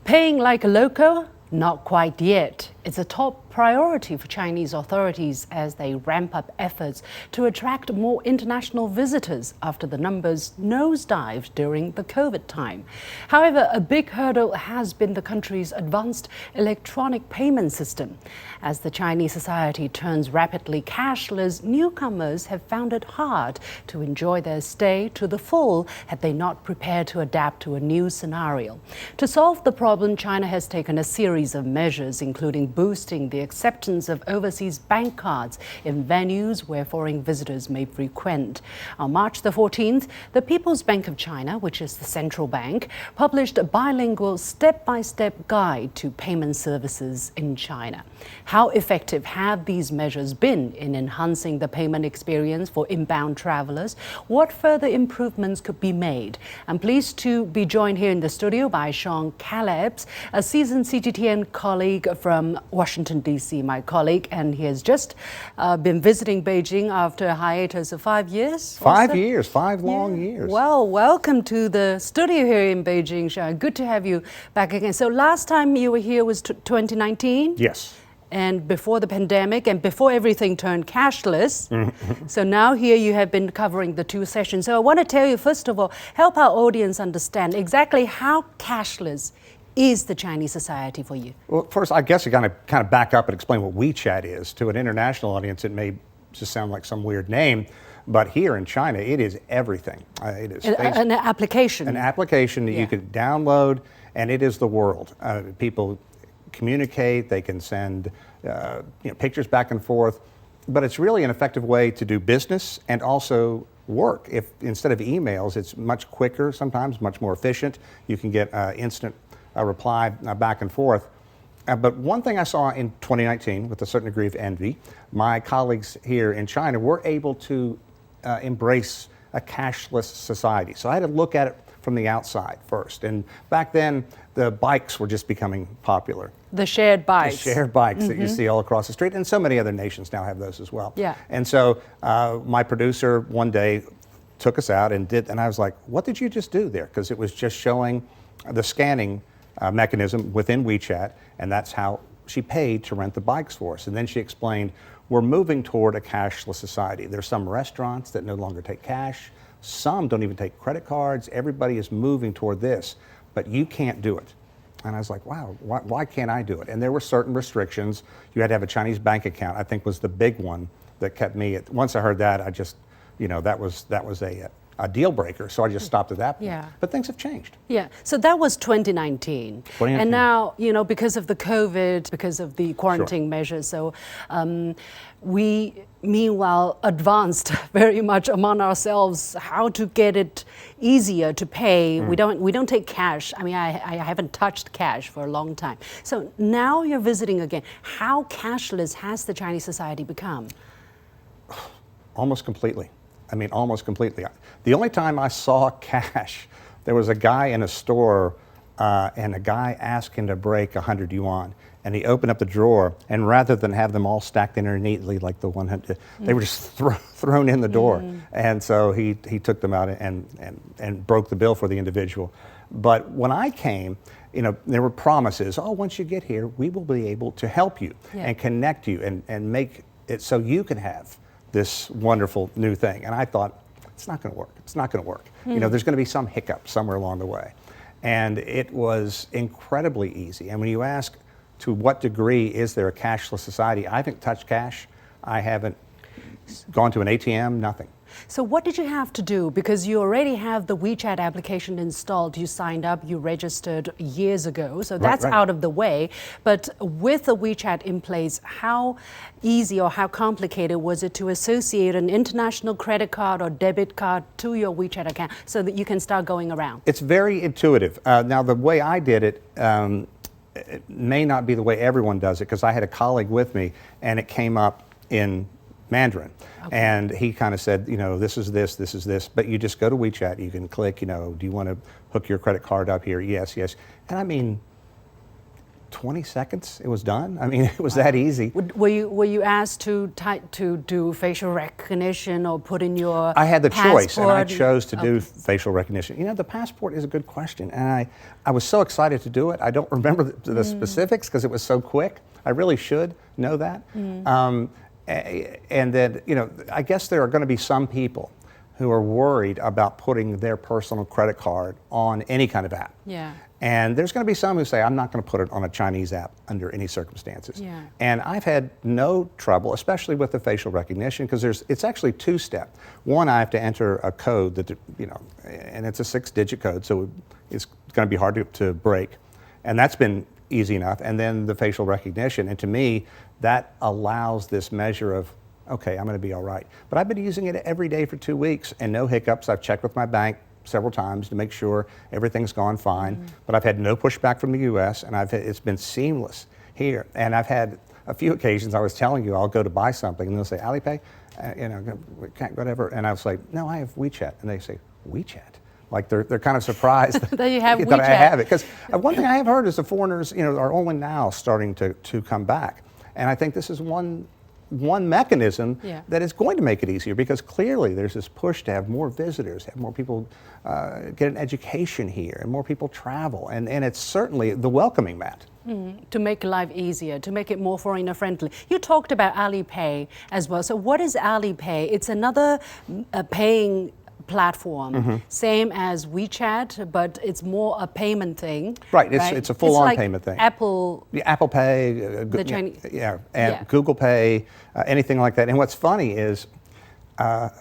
Paying like a local? Not quite yet. It's a top priority for Chinese authorities as they ramp up efforts to attract more international visitors after the numbers nosedived during the COVID time. However, a big hurdle has been the country's advanced electronic payment system. As the Chinese society turns rapidly cashless, newcomers have found it hard to enjoy their stay to the full had they not prepared to adapt to a new scenario. To solve the problem, China has taken a series of measures, including boosting the acceptance of overseas bank cards in venues where foreign visitors may frequent. On March the 14th, the People's Bank of China, which is the central bank, published a bilingual step-by-step guide to payment services in China. How effective have these measures been in enhancing the payment experience for inbound travelers? What further improvements could be made? I'm pleased to be joined here in the studio by Sean Callebs, a seasoned CGTN colleague from Washington, D.C., my colleague, and he has just been visiting Beijing after a hiatus of 5 years. 5 years, five long years. Well, welcome to the studio here in Beijing, Sean. Good to have you back again. So last time you were here was 2019? Yes. And before the pandemic and before everything turned cashless. So now here you have been covering the two sessions. So I want to tell you, first of all, help our audience understand exactly how cashless is the Chinese society for you? Well, first, I guess you kind of back up and explain what WeChat is. To an international audience, it may just sound like some weird name, but here in China, it is everything. It is an application. An application that you can download, and it is the world. People communicate, they can send pictures back and forth, but it's really an effective way to do business and also work. If instead of emails, it's much quicker, sometimes much more efficient. You can get instant reply back and forth. But one thing I saw in 2019 with a certain degree of envy, my colleagues here in China were able to embrace a cashless society. So I had to look at it from the outside first. And back then, the bikes were just becoming popular. The shared bikes. The shared bikes that you see all across the street. And so many other nations now have those as well. Yeah. And so my producer one day took us out and I was like, what did you just do there? Because it was just showing the scanning mechanism within WeChat, and that's how she paid to rent the bikes for us. And then she explained, we're moving toward a cashless society. There's some restaurants that no longer take cash. Some don't even take credit cards. Everybody is moving toward this, but you can't do it. And I was like, wow, why can't I do it? And there were certain restrictions. You had to have a Chinese bank account, I think was the big one that kept me. Once I heard that, I just, that was a deal breaker. So I just stopped at that point. Yeah. But things have changed. Yeah. So that was 2019. And now, because of the COVID, because of the quarantine measures, so we meanwhile advanced very much among ourselves how to get it easier to pay. We don't take cash. I mean, I haven't touched cash for a long time. So now you're visiting again. How cashless has the Chinese society become? Almost completely. I mean, almost completely. The only time I saw cash, there was a guy in a store and a guy asked him to break 100 yuan. And he opened up the drawer, and rather than have them all stacked in there neatly like the 100, they were just thrown in the door. And so he took them out and broke the bill for the individual. But when I came, there were promises, once you get here, we will be able to help you and connect you and make it so you can have this wonderful new thing. And I thought, it's not going to work. It's not going to work. There's going to be some hiccup somewhere along the way. And it was incredibly easy. And when you ask, to what degree is there a cashless society? I haven't touched cash. I haven't gone to an ATM, nothing. So what did you have to do? Because you already have the WeChat application installed. You signed up, you registered years ago. So that's out of the way. But with the WeChat in place, how easy or how complicated was it to associate an international credit card or debit card to your WeChat account so that you can start going around? It's very intuitive. Now, the way I did it, it may not be the way everyone does it, because I had a colleague with me and it came up in Mandarin. And he kind of said, this is this, but you just go to WeChat, you can click, do you want to hook your credit card up here? Yes. And I mean, 20 seconds, it was done. I mean, it was that easy. Were you asked to do facial recognition or put in your I had the choice, and I passport? chose to do facial recognition. You know, the passport is a good question, and I was so excited to do it. I don't remember the specifics because it was so quick. I really should know that. And then, you know, I guess there are going to be some people who are worried about putting their personal credit card on any kind of app. Yeah. And there's going to be some who say, I'm not going to put it on a Chinese app under any circumstances. Yeah. And I've had no trouble, especially with the facial recognition, because it's actually two-step. One, I have to enter a code that, you know, and it's a 6-digit code, so it's going to be hard to break. And that's been easy enough. And then the facial recognition. And to me, that allows this measure of, okay, I'm going to be all right. But I've been using it every day for 2 weeks and no hiccups. I've checked with my bank several times to make sure everything's gone fine. But I've had no pushback from the U.S. and it's been seamless here. And I've had a few occasions, I was telling you, I'll go to buy something and they'll say, Alipay, you know, whatever. And I was like, no, I have WeChat. And they say, WeChat? Like they're kind of surprised that you have that WeChat. I have it. Because one thing I have heard is the foreigners, you know, are only now starting to come back. And I think this is one mechanism that is going to make it easier, because clearly there's this push to have more visitors, have more people get an education here, and more people travel. And it's certainly the welcoming mat. To make life easier, to make it more foreigner friendly. You talked about Alipay as well. So what is Alipay? It's another paying platform, same as WeChat, but it's more a payment thing. Right, it's a full-on like payment thing. Apple Pay, the Chinese, and Google Pay, anything like that. And what's funny is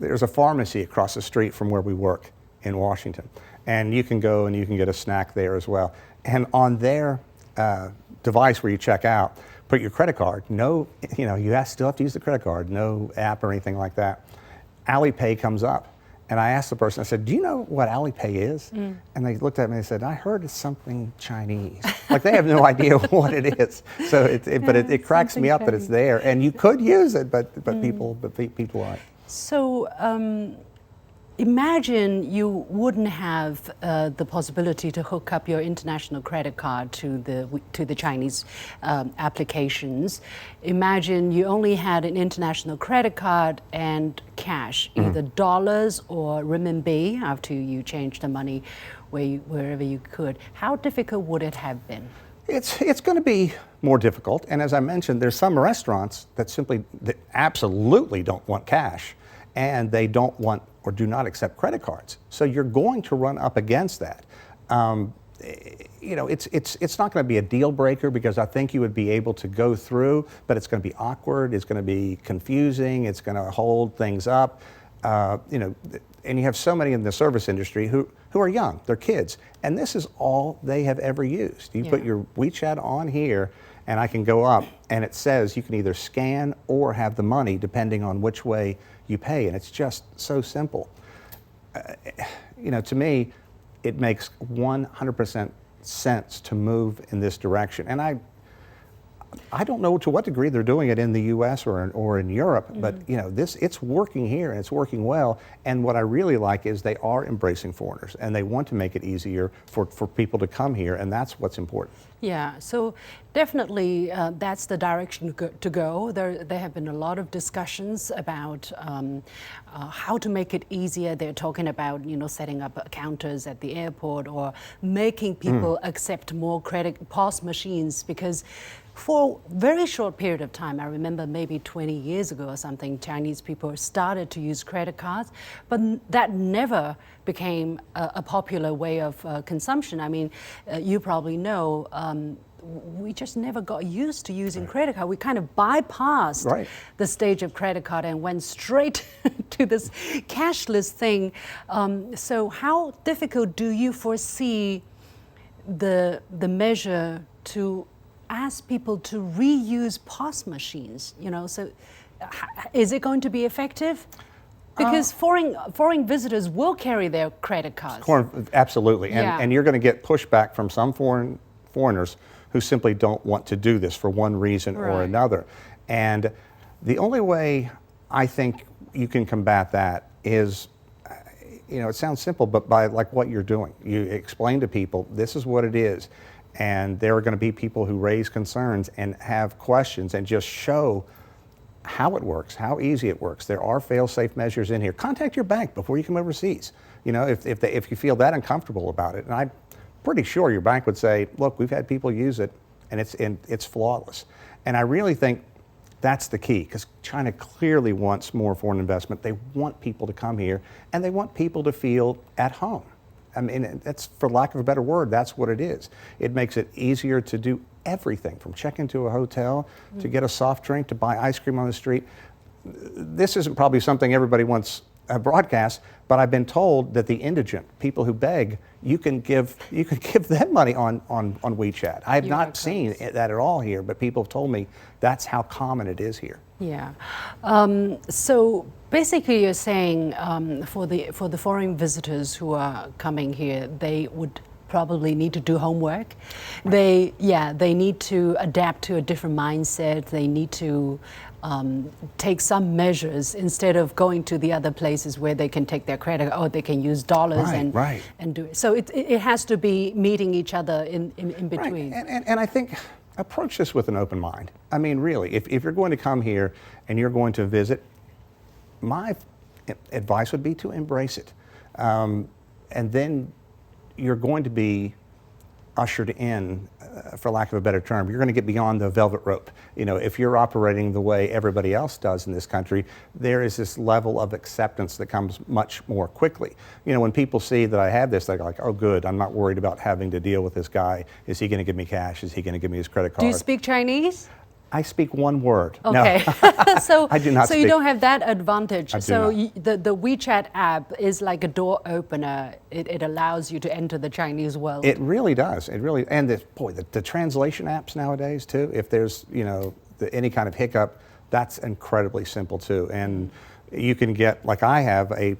there's a pharmacy across the street from where we work in Washington, and you can go and you can get a snack there as well. And on their device where you check out, put your credit card. No, you know, you still have to use the credit card. No app or anything like that. Alipay comes up. And I asked the person, I said, do you know what Alipay is? And they looked at me and said, I heard it's something Chinese. Like they have no idea what it is. So it cracks me up that it's there. And you could use it, but people aren't. So imagine you wouldn't have the possibility to hook up your international credit card to the Chinese applications. Imagine you only had an international credit card and cash, either dollars or renminbi, after you change the money wherever you could. How difficult would it have been? It's going to be more difficult. And as I mentioned, there's some restaurants that absolutely don't want cash, and they don't want or do not accept credit cards. So you're going to run up against that. You know, it's not going to be a deal breaker, because I think you would be able to go through, but it's going to be awkward, it's going to be confusing, it's going to hold things up. You know, and you have so many in the service industry who are young, they're kids, and this is all they have ever used. You put your WeChat on here, and I can go up, and it says you can either scan or have the money depending on which way you pay, and it's just so simple. You know, to me, it makes 100% sense to move in this direction. And I don't know to what degree they're doing it in the U.S. or in Europe, but you know, it's working here and it's working well. And what I really like is they are embracing foreigners, and they want to make it easier for people to come here, and that's what's important. Yeah, so definitely that's the direction to go. There have been a lot of discussions about how to make it easier. They're talking about, you know, setting up counters at the airport or making people accept more POS machines, because for a very short period of time, I remember maybe 20 years ago or something, Chinese people started to use credit cards, but that never became a popular way of consumption. I mean, you probably know, we just never got used to using credit card. We kind of bypassed the stage of credit card and went straight to this cashless thing. So how difficult do you foresee the measure to ask people to reuse POS machines? You know, so is it going to be effective? Because foreign visitors will carry their credit cards. Absolutely, and you're going to get pushback from some foreigners who simply don't want to do this for one reason or another. And the only way I think you can combat that is, you know, it sounds simple, but by like what you're doing. You explain to people, this is what it is. And there are going to be people who raise concerns and have questions and just show how it works, how easy it works. There are fail-safe measures in here. Contact your bank before you come overseas. You know, if you feel that uncomfortable about it. And I'm pretty sure your bank would say, look, we've had people use it and it's flawless. And I really think that's the key, because China clearly wants more foreign investment. They want people to come here and they want people to feel at home. I mean, that's, for lack of a better word, that's what it is. It makes it easier to do everything, from check into a hotel, to get a soft drink, to buy ice cream on the street. This isn't probably something everybody wants broadcast, but I've been told that the indigent, people who beg, you can give them money on WeChat. I have not seen that at all here, but people have told me that's how common it is here. Yeah. So basically, you're saying for the foreign visitors who are coming here, they would probably need to do homework. They need to adapt to a different mindset. They need to take some measures instead of going to the other places where they can take their credit, or they can use dollars and do it. So it has to be meeting each other in between. Right. And I think approach this with an open mind. I mean, really, if you're going to come here and you're going to visit, my advice would be to embrace it. And then you're going to be ushered in, for lack of a better term. You're going to get beyond the velvet rope. You know, if you're operating the way everybody else does in this country, there is this level of acceptance that comes much more quickly. You know, when people see that I have this, they're like, oh good, I'm not worried about having to deal with this guy. Is he going to give me cash? Is he going to give me his credit card? Do you speak Chinese? I speak one word. Okay. No. So, I do not speak. You don't have that advantage. I do so not. The WeChat app is like a door opener. It allows you to enter the Chinese world. It really does. It really, and the translation apps nowadays too. If there's any kind of hiccup, that's incredibly simple too. And you can get, like I have, a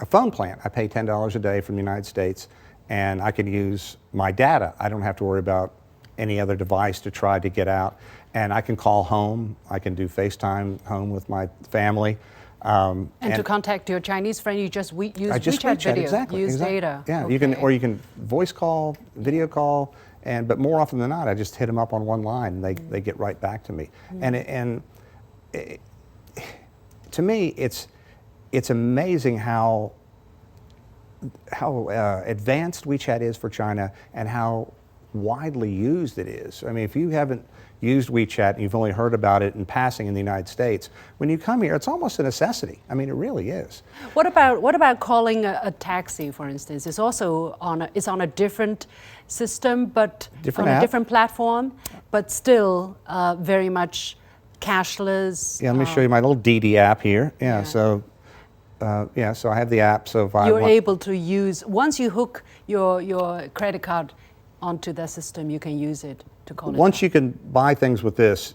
phone plan. I pay $10 a day from the United States, and I can use my data. I don't have to worry about any other device to try to get out. And I can call home. I can do FaceTime home with my family. And to contact your Chinese friend, you just use WeChat video. Exactly. Use data. Yeah, okay. you can voice call, video call, but more often than not, I just hit them up on one line, and they get right back to me. To me, it's amazing how advanced WeChat is for China and how widely used it is. I mean, if you haven't used WeChat and you've only heard about it in passing in the United States, when you come here, it's almost a necessity. I mean, it really is. What about calling a taxi, for instance? It's also on a different system, but different on app. A different platform, but still very much cashless. Yeah, let me show you my little DD app here. Yeah. So I have the app. So if you're able to use, once you hook your credit card onto the system, you can use it to call it. Once you can buy things with this,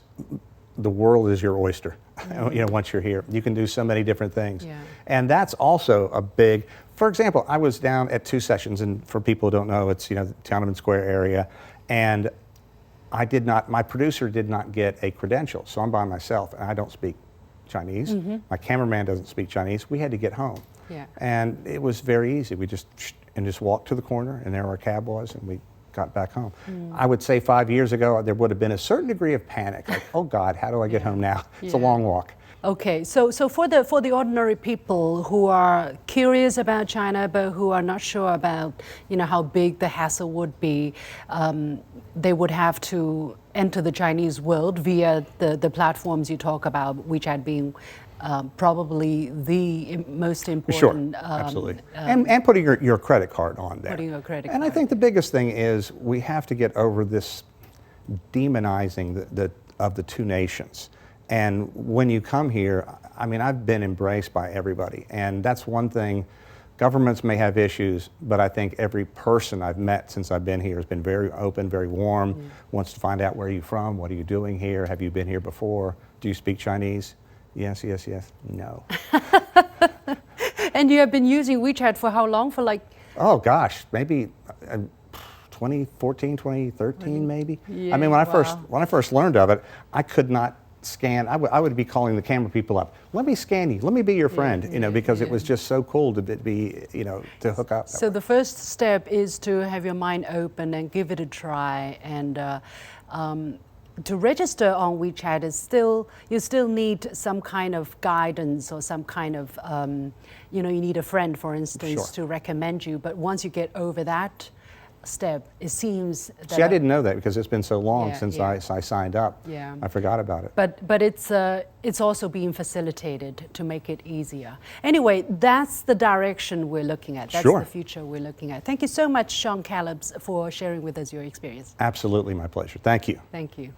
the world is your oyster. You know, once you're here, you can do so many different things. Yeah. And that's also a big, for example, I was down at 2 sessions, and for people who don't know, it's, the Tiananmen Square area, and my producer did not get a credential, so I'm by myself, and I don't speak Chinese. Mm-hmm. My cameraman doesn't speak Chinese. We had to get home. Yeah. And it was very easy. We just walked to the corner, and there our cab was, and we got back home. I would say 5 years ago, there would have been a certain degree of panic, like, oh God, how do I get home now? It's a long walk. Okay, so for the ordinary people who are curious about China but who are not sure about how big the hassle would be, they would have to enter the Chinese world via the platforms you talk about, WeChat being probably the most important. Sure, absolutely. And putting your credit card on there. Putting your credit and card. I think the biggest thing is we have to get over this demonizing of the two nations. And when you come here, I mean, I've been embraced by everybody. And that's one thing. Governments may have issues, but I think every person I've met since I've been here has been very open, very warm, wants to find out where you're from, what are you doing here, have you been here before, do you speak Chinese? Yes, yes, yes, no. And you have been using WeChat for how long? For like? Oh gosh, maybe 2014, 2013 maybe. Yeah, I mean, when I first learned of it, I could not scan. I would be calling the camera people up. Let me scan you. Let me be your friend. You know, because it was just so cool to be, you know, to hook up. So the first step is to have your mind open and give it a try. And to register on WeChat you still need some kind of guidance or some kind of, you know, you need a friend, for instance, to recommend you. But once you get over that step, it seems that... See, I didn't know that because it's been so long since I signed up. Yeah. I forgot about it. But it's also being facilitated to make it easier. Anyway, that's the direction we're looking at. That's the future we're looking at. Thank you so much, Sean Callebs, for sharing with us your experience. Absolutely, my pleasure. Thank you. Thank you.